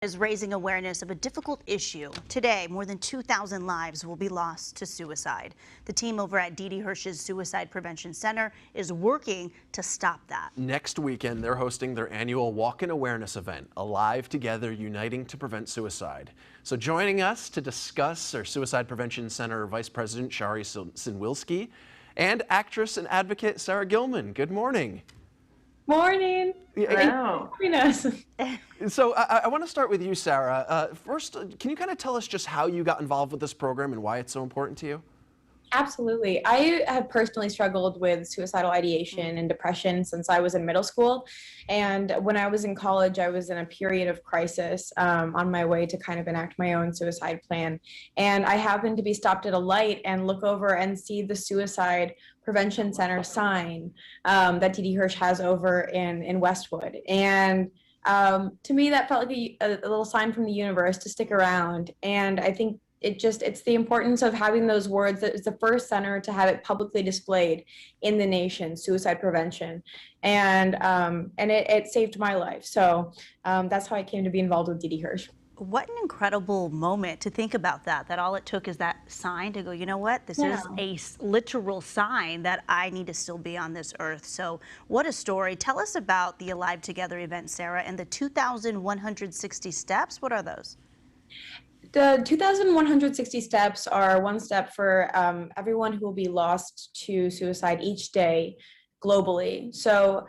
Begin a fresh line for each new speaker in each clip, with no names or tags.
Is raising awareness of a difficult issue. Today, more than 2,000 lives will be lost to suicide. The team over at Didi Hirsch's Suicide Prevention Center is working to stop that.
Next weekend, they're hosting their annual Walk-In Awareness event, Alive Together, Uniting to Prevent Suicide. So joining us to discuss our Suicide Prevention Center Vice President Shari Sinwilski and actress and advocate Sarah Gilman. Good morning.
Morning.
Hello.
So I want to start with you, Sarah. First, can you kind of tell us just how you got involved with this program and why it's so important to you?
Absolutely. I have personally struggled with suicidal ideation and depression since I was in middle school. And when I was in college, I was in a period of crisis on my way to kind of enact my own suicide plan. And I happened to be stopped at a light and look over and see the Suicide Prevention Center sign that Didi Hirsch has over in Westwood. And to me, that felt like a little sign from the universe to stick around. And I think it's the importance of having those words. That it's the first center to have it publicly displayed in the nation, suicide prevention, and it saved my life. So that's how I came to be involved with Didi Hirsch.
What an incredible moment to think about that all it took is that sign to go, you know what, this is a literal sign that I need to still be on this earth. So what a story. Tell us about the Alive Together event, Sarah, and the 2,160 steps. What are those?
The 2,160 steps are one step for everyone who will be lost to suicide each day globally. So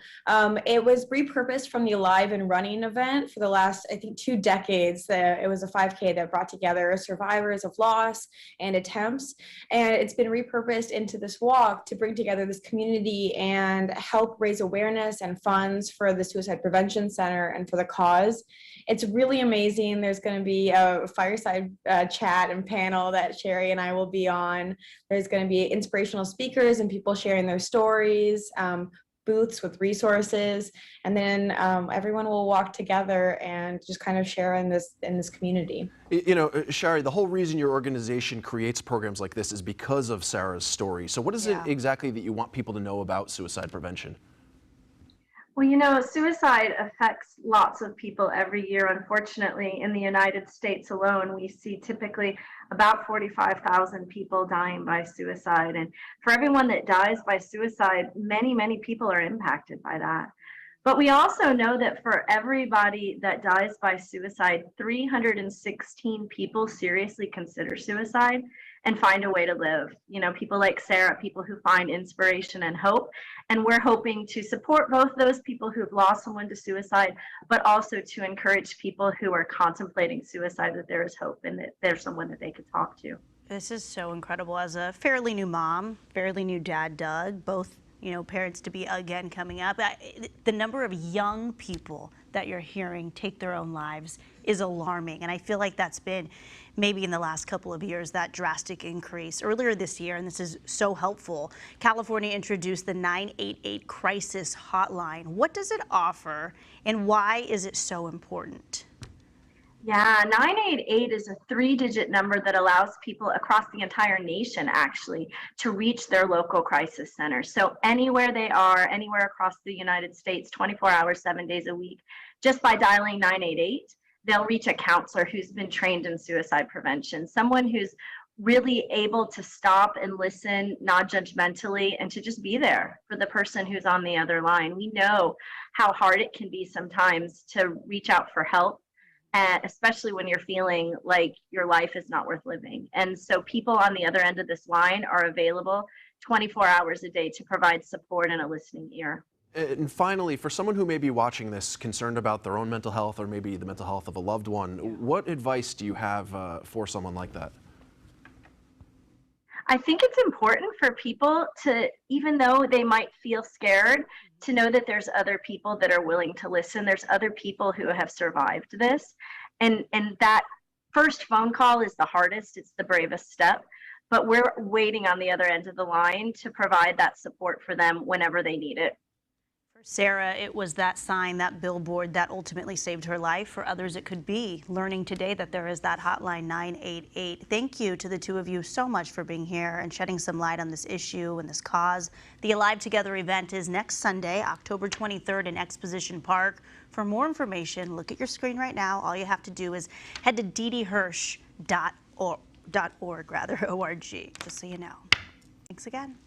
it was repurposed from the Alive and Running event for the last, I think, 2 decades. It was a 5K that brought together survivors of loss and attempts. And it's been repurposed into this walk to bring together this community and help raise awareness and funds for the Suicide Prevention Center and for the cause. It's really amazing. There's going to be a fireside chat and panel that Sherry and I will be on. There's going to be inspirational speakers and people sharing their stories. Booths with resources, and then everyone will walk together and just kind of share in this community.
You know, Shari, the whole reason your organization creates programs like this is because of Sarah's story. So what is it exactly that you want people to know about suicide prevention?
Well, you know, suicide affects lots of people every year. Unfortunately, in the United States alone, we see typically about 45,000 people dying by suicide. And for everyone that dies by suicide, many, many people are impacted by that. But we also know that for everybody that dies by suicide, 316 people seriously consider suicide and find a way to live. You know, people like Sarah, people who find inspiration and hope. And we're hoping to support both those people who've lost someone to suicide, but also to encourage people who are contemplating suicide that there is hope and that there's someone that they could talk to.
This is so incredible. As a fairly new mom, fairly new dad, Doug, both, you know, parents to be again coming up. The number of young people that you're hearing take their own lives is alarming. And I feel like that's been maybe in the last couple of years, that drastic increase. Earlier this year, and this is so helpful, California introduced the 988 crisis hotline. What does it offer and why is it so important?
Yeah, 988 is a 3-digit number that allows people across the entire nation actually to reach their local crisis center. So anywhere they are, anywhere across the United States, 24 hours, 7 days a week, just by dialing 988, they'll reach a counselor who's been trained in suicide prevention, someone who's really able to stop and listen non-judgmentally and to just be there for the person who's on the other line. We know how hard it can be sometimes to reach out for help, and especially when you're feeling like your life is not worth living. And so people on the other end of this line are available 24 hours a day to provide support and a listening ear.
And finally, for someone who may be watching this concerned about their own mental health or maybe the mental health of a loved one, what advice do you have for someone like that?
I think it's important for people to, even though they might feel scared, to know that there's other people that are willing to listen. There's other people who have survived this. And that first phone call is the hardest. It's the bravest step. But we're waiting on the other end of the line to provide that support for them whenever they need it.
Sarah, it was that sign, that billboard that ultimately saved her life. For others, it could be learning today that there is that hotline 988. Thank you to the two of you so much for being here and shedding some light on this issue and this cause. The Alive Together event is next Sunday, October 23rd in Exposition Park. For more information, look at your screen right now. All you have to do is head to ddhirsch.org, just so you know. Thanks again.